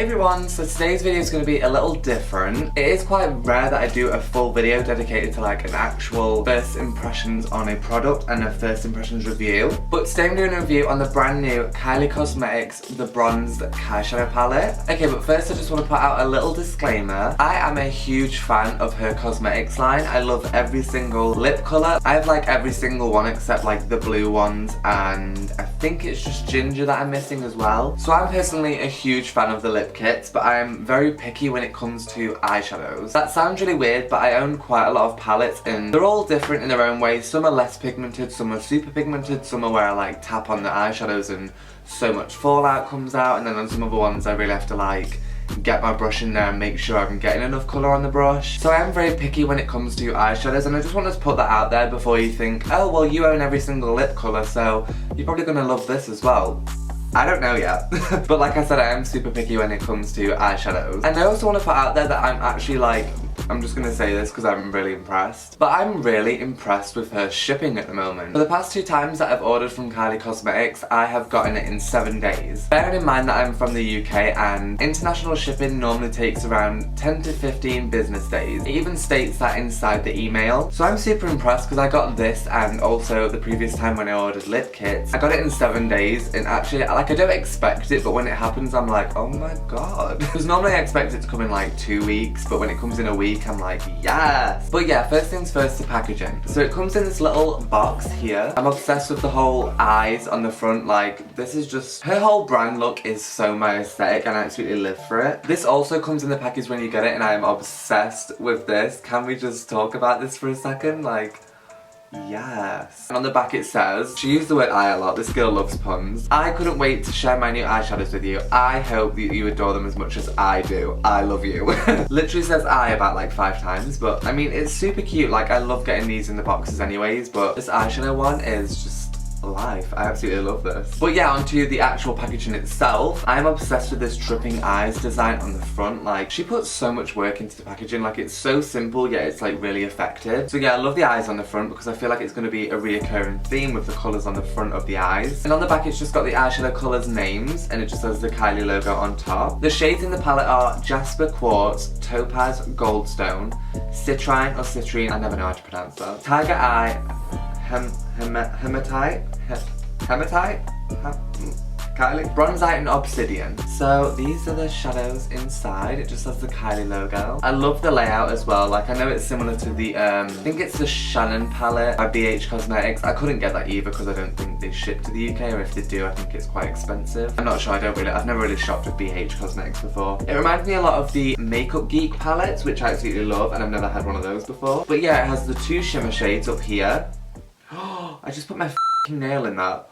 everyone, so today's video is going to be a little different. It is quite rare that I do a full video dedicated to like an actual first impressions on a product and a first impressions review. But today I'm doing a review on the brand new Kylie Cosmetics The Bronzed Kyshadow palette. Okay, but first I just want to put out a little disclaimer. I am a huge fan of her cosmetics line. I love every single lip colour. I have like every single one except like the blue ones, and I think it's just ginger that I'm missing as well. So I'm personally a huge fan of the lip kits, but I am very picky when it comes to eyeshadows. That sounds really weird, but I own quite a lot of palettes and they're all different in their own way. Some are less pigmented, some are super pigmented, some are where I like tap on the eyeshadows and so much fallout comes out, and then on some other ones I really have to like get my brush in there and make sure I'm getting enough colour on the brush. So I am very picky when it comes to eyeshadows, and I just wanted to put that out there before you think, oh well, you own every single lip colour, so you're probably gonna love this as well. I don't know yet. But like I said, I am super picky when it comes to eyeshadows. And I also want to put out there that I'm actually like, I'm just going to say this because I'm really impressed, but I'm really impressed with her shipping at the moment. For the past 2 times that I've ordered from Kylie Cosmetics, I have gotten it in 7 days. Bearing in mind that I'm from the UK and international shipping normally takes around 10 to 15 business days. It even states that inside the email. So I'm super impressed because I got this and also the previous time when I ordered lip kits. I got it in 7 days, and actually like I don't expect it, but when it happens I'm like, oh my god. Because normally I expect it to come in like 2 weeks, but when it comes in a week I'm like, yes! But yeah, first things first, the packaging. So it comes in this little box here. I'm obsessed with the whole eyes on the front. Like, this is just, her whole brand look is so my aesthetic and I absolutely live for it. This also comes in the package when you get it, and I am obsessed with this. Can we just talk about this for a second? Like, yes. And on the back it says, she used the word I a lot, this girl loves puns. I couldn't wait to share my new eyeshadows with you. I hope that you adore them as much as I do. I love you. Literally says I about like 5 times, but I mean, it's super cute. Like, I love getting these in the boxes anyways, but this eyeshadow one is just life. I absolutely love this. But yeah, onto the actual packaging itself. I'm obsessed with this dripping eyes design on the front. Like, she puts so much work into the packaging. Like, it's so simple yet it's like really effective. So yeah, I love the eyes on the front because I feel like it's going to be a reoccurring theme with the colours on the front of the eyes. And on the back it's just got the eyeshadow colours names, and it just has the Kylie logo on top. The shades in the palette are Jasper Quartz, Topaz Goldstone, Citrine or Citrine, I never know how to pronounce that, Tiger Eye, Hematite? Kylie? Bronzite and Obsidian. So these are the shadows inside. It just has the Kylie logo. I love the layout as well. Like, I know it's similar to the, I think it's the Shannon palette by BH Cosmetics. I couldn't get that either because I don't think they ship to the UK, or if they do, I think it's quite expensive. I'm not sure, I've never really shopped with BH Cosmetics before. It reminds me a lot of the Makeup Geek palettes, which I absolutely love, and I've never had one of those before. But yeah, it has the 2 shimmer shades up here. I just put my f***ing nail in that.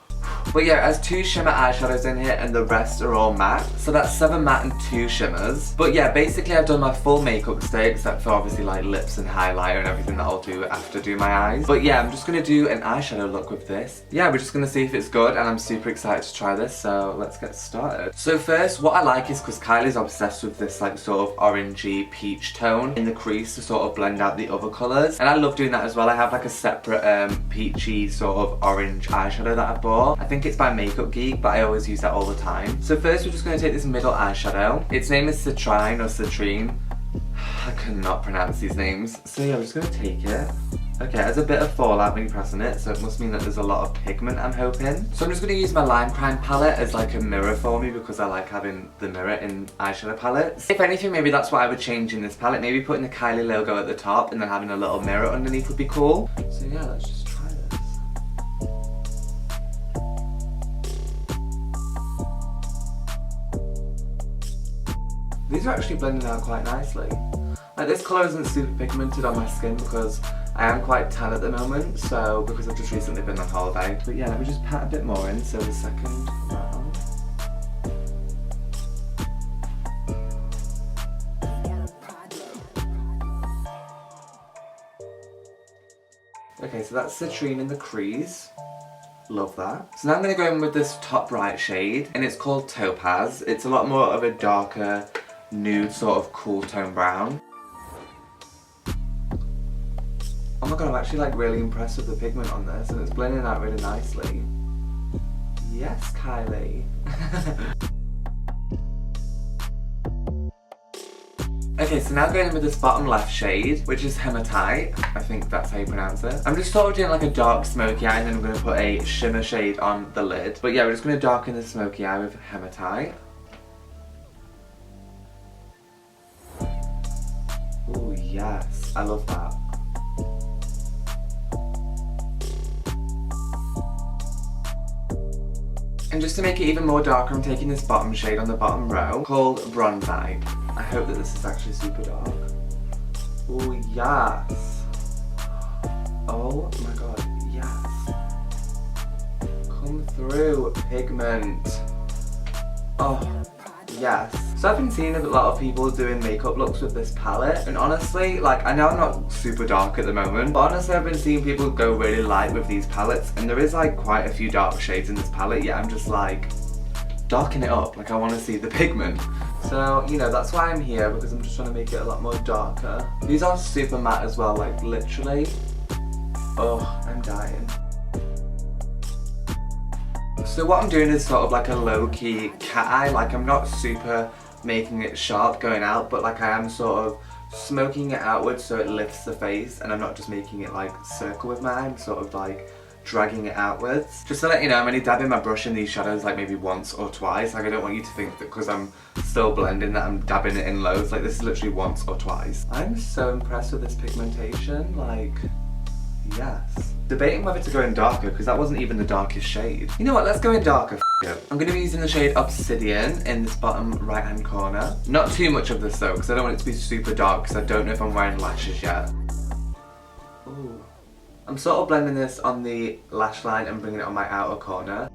But yeah, it has 2 shimmer eyeshadows in here and the rest are all matte. So that's 7 matte and 2 shimmers. But yeah, basically I've done my full makeup today, except for obviously like lips and highlighter and everything that I'll do after do my eyes. But yeah, I'm just going to do an eyeshadow look with this. Yeah, we're just going to see if it's good, and I'm super excited to try this, so let's get started. So first, what I like is because Kylie's obsessed with this like sort of orangey peach tone in the crease to sort of blend out the other colours. And I love doing that as well. I have like a separate peachy sort of orange eyeshadow that I bought. I think it's by Makeup Geek, but I always use that all the time. So first we're just going to take this middle eyeshadow. Its name is Citrine or Citrine. I cannot pronounce these names. So yeah, we're just going to take it. Okay, there's a bit of fallout when you're pressing it, so it must mean that there's a lot of pigment, I'm hoping. So I'm just going to use my Lime Crime palette as like a mirror for me, because I like having the mirror in eyeshadow palettes. If anything, maybe that's what I would change in this palette. Maybe putting the Kylie logo at the top and then having a little mirror underneath would be cool. So yeah, let's just try this. These are actually blending out quite nicely. Like, this colour isn't super pigmented on my skin because I am quite tan at the moment, so because I've just recently been on holiday. But yeah, let me just pat a bit more in, so the second round. Okay, so that's Citrine in the crease. Love that. So now I'm going to go in with this top right shade, and it's called Topaz. It's a lot more of a darker, nude sort of cool tone brown. Oh my god, I'm actually like really impressed with the pigment on this, and it's blending out really nicely. Yes, Kylie. Okay, so now going in with this bottom left shade, which is hematite. I think that's how you pronounce it. I'm just sort of doing like a dark smoky eye, and then I'm going to put a shimmer shade on the lid. But yeah, we're just going to darken the smoky eye with hematite. Oh yes, I love that. And just to make it even more darker, I'm taking this bottom shade on the bottom row called Bronzite. I hope that this is actually super dark. Oh yes. Oh my god, yes. Come through, pigment. Oh, yes. So I've been seeing a lot of people doing makeup looks with this palette, and honestly, like, I know I'm not super dark at the moment, but honestly I've been seeing people go really light with these palettes, and there is like quite a few dark shades in this palette, yet I'm just like, darken it up, like I want to see the pigment. So, you know, that's why I'm here, because I'm just trying to make it a lot more darker. These are super matte as well, like literally. Oh, I'm dying. So what I'm doing is sort of like a low-key cat eye, like I'm not super making it sharp going out, but like I am sort of smoking it outwards so it lifts the face, and I'm not just making it like circle with my eye, I'm sort of like dragging it outwards. Just to let you know, I'm only dabbing my brush in these shadows like maybe once or twice. Like I don't want you to think that because I'm still blending that I'm dabbing it in loads. Like this is literally once or twice. I'm so impressed with this pigmentation, like, yes. Debating whether to go in darker because that wasn't even the darkest shade. You know what, let's go in darker, f*** it. I'm going to be using the shade Obsidian in this bottom right hand corner. Not too much of this though, because I don't want it to be super dark because I don't know if I'm wearing lashes yet. Ooh. I'm sort of blending this on the lash line and bringing it on my outer corner.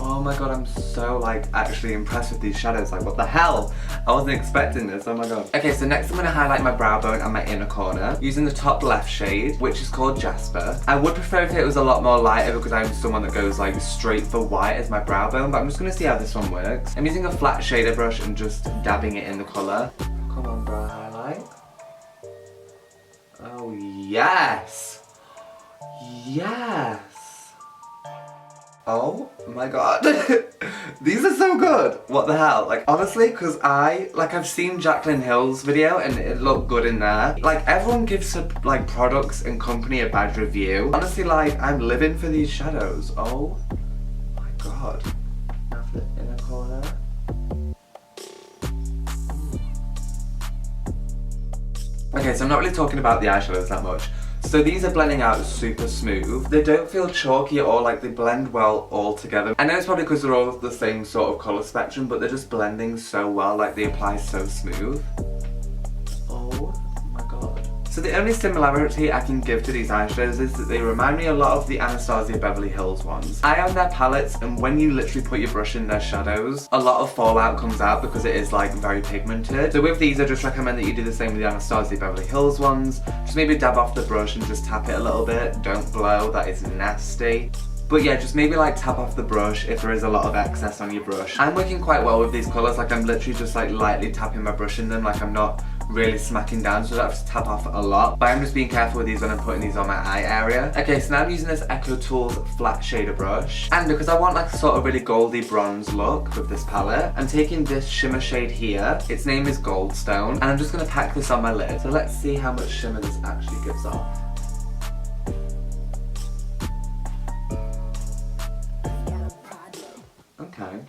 Oh my god, I'm so like actually impressed with these shadows, like what the hell? I wasn't expecting this, oh my god. Okay, so next I'm going to highlight my brow bone and my inner corner using the top left shade, which is called Jasper. I would prefer if it was a lot more lighter because I'm someone that goes like straight for white as my brow bone, but I'm just going to see how this one works. I'm using a flat shader brush and just dabbing it in the colour. Come on, brow highlight. Oh yes! Yes! Oh my god. These are so good. What the hell? Like honestly, because I've seen Jaclyn Hill's video and it looked good in there. Like everyone gives like products and company a bad review. Honestly, like I'm living for these shadows. Oh my god. Now for the inner corner. Okay, so I'm not really talking about the eyeshadows that much. So these are blending out super smooth. They don't feel chalky or like they blend well all together. I know it's probably because they're all the same sort of colour spectrum, but they're just blending so well, like they apply so smooth. Oh my god. So the only similarity I can give to these eyeshadows is that they remind me a lot of the Anastasia Beverly Hills ones. I own their palettes, and when you literally put your brush in their shadows, a lot of fallout comes out because it is like very pigmented. So with these I just recommend that you do the same with the Anastasia Beverly Hills ones. Just maybe dab off the brush and just tap it a little bit. Don't blow, that is nasty. But yeah, just maybe like tap off the brush if there is a lot of excess on your brush. I'm working quite well with these colours, like I'm literally just like lightly tapping my brush in them, like I'm not really smacking down, so I don't have to tap off a lot. But I'm just being careful with these when I'm putting these on my eye area. Okay, so now I'm using this Echo Tools flat shader brush. And because I want like a sort of really goldy bronze look with this palette, I'm taking this shimmer shade here. Its name is Goldstone. And I'm just going to pack this on my lid. So let's see how much shimmer this actually gives off. Okay.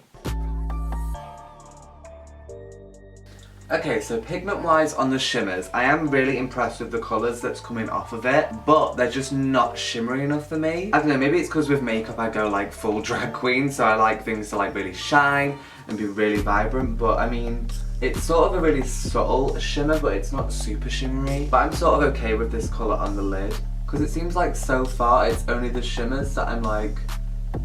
Okay, so pigment-wise on the shimmers, I am really impressed with the colours that's coming off of it, but they're just not shimmery enough for me. I don't know, maybe it's because with makeup I go like full drag queen, so I like things to like really shine and be really vibrant, but I mean, it's sort of a really subtle shimmer, but it's not super shimmery. But I'm sort of okay with this colour on the lid, because it seems like so far it's only the shimmers that I'm like,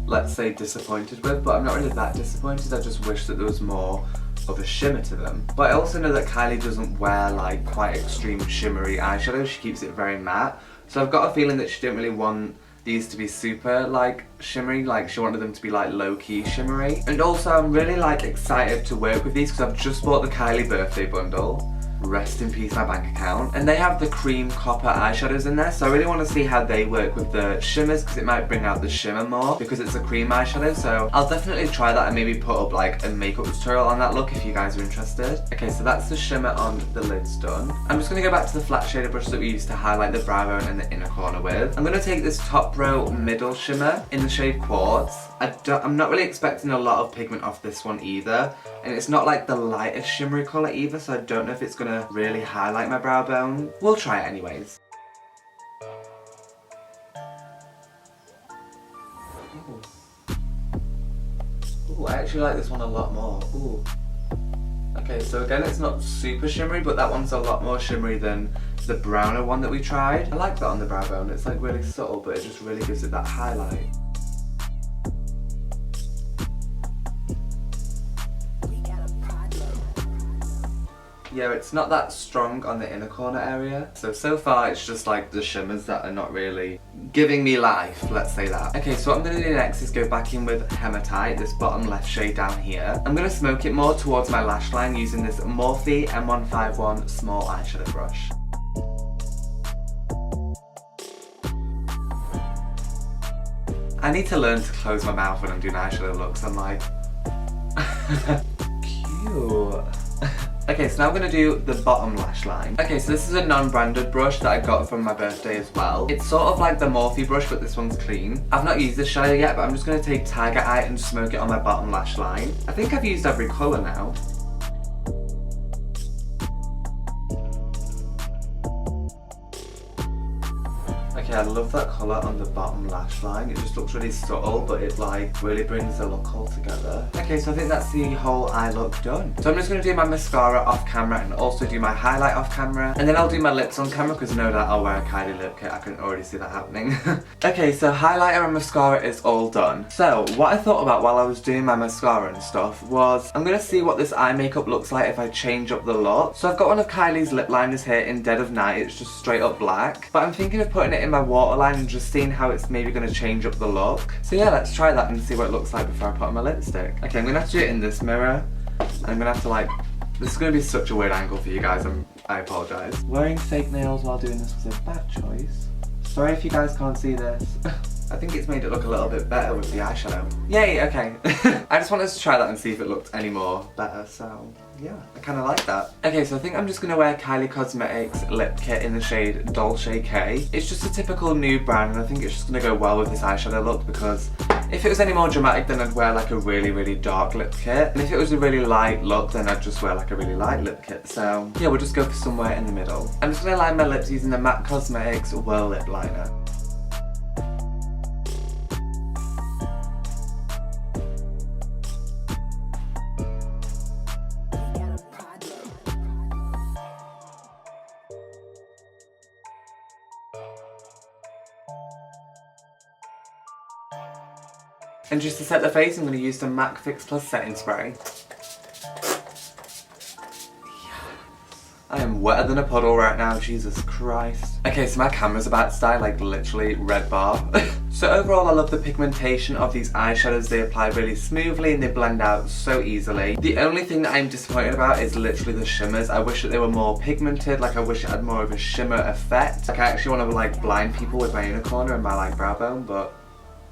let's say, disappointed with, but I'm not really that disappointed. I just wish that there was more of a shimmer to them. But I also know that Kylie doesn't wear like quite extreme shimmery eyeshadow. She keeps it very matte. So I've got a feeling that she didn't really want these to be super like shimmery, like she wanted them to be like low-key shimmery. And also I'm really like excited to work with these because I've just bought the Kylie birthday bundle. rest in peace my bank account. And they have the cream copper eyeshadows in there, so I really want to see how they work with the shimmers, because it might bring out the shimmer more because it's a cream eyeshadow. So I'll definitely try that and maybe put up like a makeup tutorial on that look if you guys are interested. Okay, so that's the shimmer on the lids done. I'm just going to go back to the flat shader brush that we used to highlight the brow bone and the inner corner with. I'm going to take this top row middle shimmer in the shade Quartz. I'm not really expecting a lot of pigment off this one either, and it's not like the lightest shimmery colour either, so I don't know if it's going to really highlight my brow bone. We'll try it anyways. Ooh, I actually like this one a lot more. Ooh. Okay, so again, it's not super shimmery, but that one's a lot more shimmery than the browner one that we tried. I like that on the brow bone. It's like really subtle, but it just really gives it that highlight. Yeah, it's not that strong on the inner corner area. So far it's just like the shimmers that are not really giving me life, let's say that. Okay, so what I'm going to do next is go back in with Hematite, this bottom left shade down here. I'm going to smoke it more towards my lash line using this Morphe M151 small eyeshadow brush. I need to learn to close my mouth when I'm doing eyeshadow looks. I'm like... cute. Okay, so now I'm going to do the bottom lash line. Okay, so this is a non-branded brush that I got from my birthday as well. It's sort of like the Morphe brush, but this one's clean. I've not used this shadow yet, but I'm just going to take Tiger Eye and smoke it on my bottom lash line. I think I've used every colour now. Okay, I love that colour on the bottom lash line. It just looks really subtle, but it like really brings the look all together. Okay, so I think that's the whole eye look done. So I'm just going to do my mascara off camera and also do my highlight off camera. And then I'll do my lips on camera because no doubt I'll wear a Kylie lip kit. I can already see that happening. Okay, so highlighter and mascara is all done. So what I thought about while I was doing my mascara and stuff was I'm going to see what this eye makeup looks like if I change up the look. So I've got one of Kylie's lip liners here in Dead of Night. It's just straight up black. But I'm thinking of putting it in my waterline and just seeing how it's maybe going to change up the look. So yeah, let's try that and see what it looks like before I put on my lipstick. Okay, I'm going to have to do it in this mirror. And I'm going to have to like... This is going to be such a weird angle for you guys, I apologise. Wearing fake nails while doing this was a bad choice. Sorry if you guys can't see this. I think it's made it look a little bit better with the eyeshadow. Yay, okay. I just wanted to try that and see if it looked any more better, so yeah, I kind of like that. Okay, so I think I'm just going to wear Kylie Cosmetics lip kit in the shade Dolce K. It's just a typical nude brand, and I think it's just going to go well with this eyeshadow look because if it was any more dramatic, then I'd wear like a really, really dark lip kit. And if it was a really light look, then I'd just wear like a really light lip kit. So yeah, we'll just go for somewhere in the middle. I'm just going to line my lips using the MAC Cosmetics Whirl Lip Liner. And just to set the face, I'm going to use the MAC Fix Plus setting spray. I am wetter than a puddle right now, Jesus Christ. Okay, so my camera's about to die, like literally red bar. So overall I love the pigmentation of these eyeshadows. They apply really smoothly and they blend out so easily. The only thing that I'm disappointed about is literally the shimmers. I wish that they were more pigmented, like I wish it had more of a shimmer effect. Like I actually want to like blind people with my inner corner and my like brow bone, but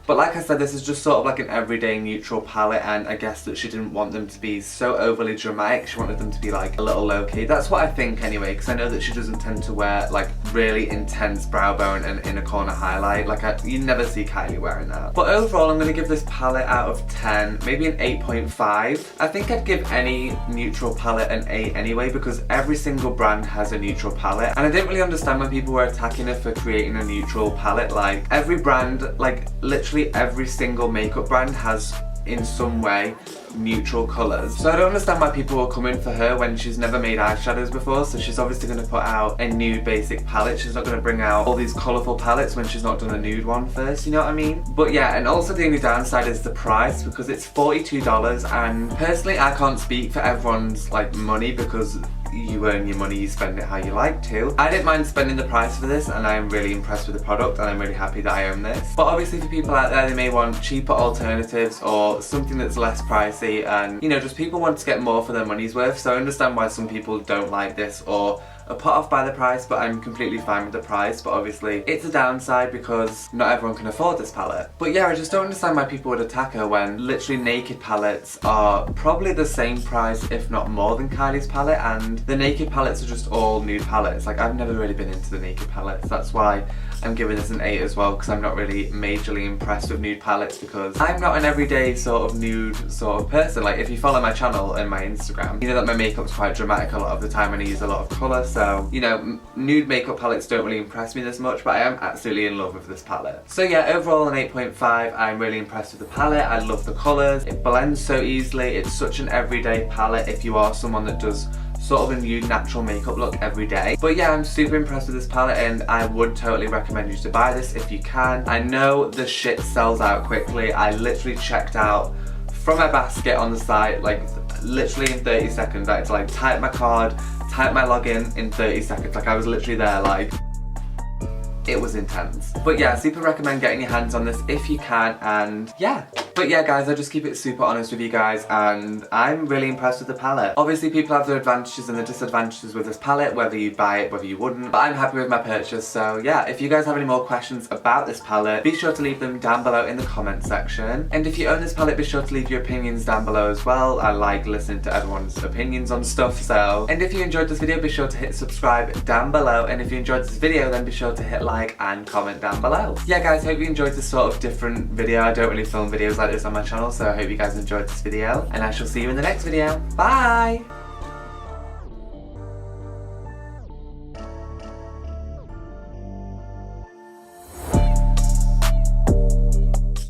like I said, this is just sort of like an everyday neutral palette, and I guess that she didn't want them to be so overly dramatic. She wanted them to be like a little low-key. That's what I think anyway, because I know that she doesn't tend to wear like really intense brow bone and inner corner highlight. Like you never see Kylie wearing that. But overall, I'm going to give this palette out of 10, maybe an 8.5. I think I'd give any neutral palette an 8 anyway, because every single brand has a neutral palette. And I didn't really understand when people were attacking her for creating a neutral palette. Like every brand, like literally every single makeup brand has in some way neutral colours. So I don't understand why people were coming for her when she's never made eyeshadows before. So she's obviously going to put out a nude basic palette. She's not going to bring out all these colourful palettes when she's not done a nude one first, you know what I mean? But yeah, and also the only downside is the price, because it's $42, and personally I can't speak for everyone's like money, because you earn your money, you spend it how you like to. I didn't mind spending the price for this, and I'm really impressed with the product, and I'm really happy that I own this. But obviously for people out there, they may want cheaper alternatives or something that's less pricey, and you know, just people want to get more for their money's worth. So I understand why some people don't like this or are put off by the price, but I'm completely fine with the price. But obviously it's a downside because not everyone can afford this palette. But yeah, I just don't understand why people would attack her when literally Naked palettes are probably the same price, if not more, than Kylie's palette, and the Naked palettes are just all nude palettes. Like, I've never really been into the Naked palettes. That's why I'm giving this an 8 as well, because I'm not really majorly impressed with nude palettes, because I'm not an everyday sort of nude sort of person. Like, if you follow my channel and my Instagram, you know that my makeup's quite dramatic a lot of the time and I use a lot of colour. So, you know, nude makeup palettes don't really impress me this much, but I am absolutely in love with this palette. So yeah, overall an 8.5, I'm really impressed with the palette. I love the colours, it blends so easily, it's such an everyday palette if you are someone that does sort of a nude natural makeup look every day. But yeah, I'm super impressed with this palette, and I would totally recommend you to buy this if you can. I know the shit sells out quickly. I literally checked out from my basket on the site, like literally in 30 seconds. I had to like type my card, type my login in 30 seconds. Like, I was literally there, like, it was intense. But yeah, super recommend getting your hands on this if you can, and yeah. But yeah guys, I just keep it super honest with you guys, and I'm really impressed with the palette. Obviously people have their advantages and the disadvantages with this palette, whether you buy it, whether you wouldn't, but I'm happy with my purchase. So yeah, if you guys have any more questions about this palette, be sure to leave them down below in the comment section. And if you own this palette, be sure to leave your opinions down below as well. I like listening to everyone's opinions on stuff, so. And if you enjoyed this video, be sure to hit subscribe down below, and if you enjoyed this video, then be sure to hit like and comment down below. Yeah guys, hope you enjoyed this sort of different video. I don't really film videos like this on my channel, so I hope you guys enjoyed this video, and I shall see you in the next video. Bye!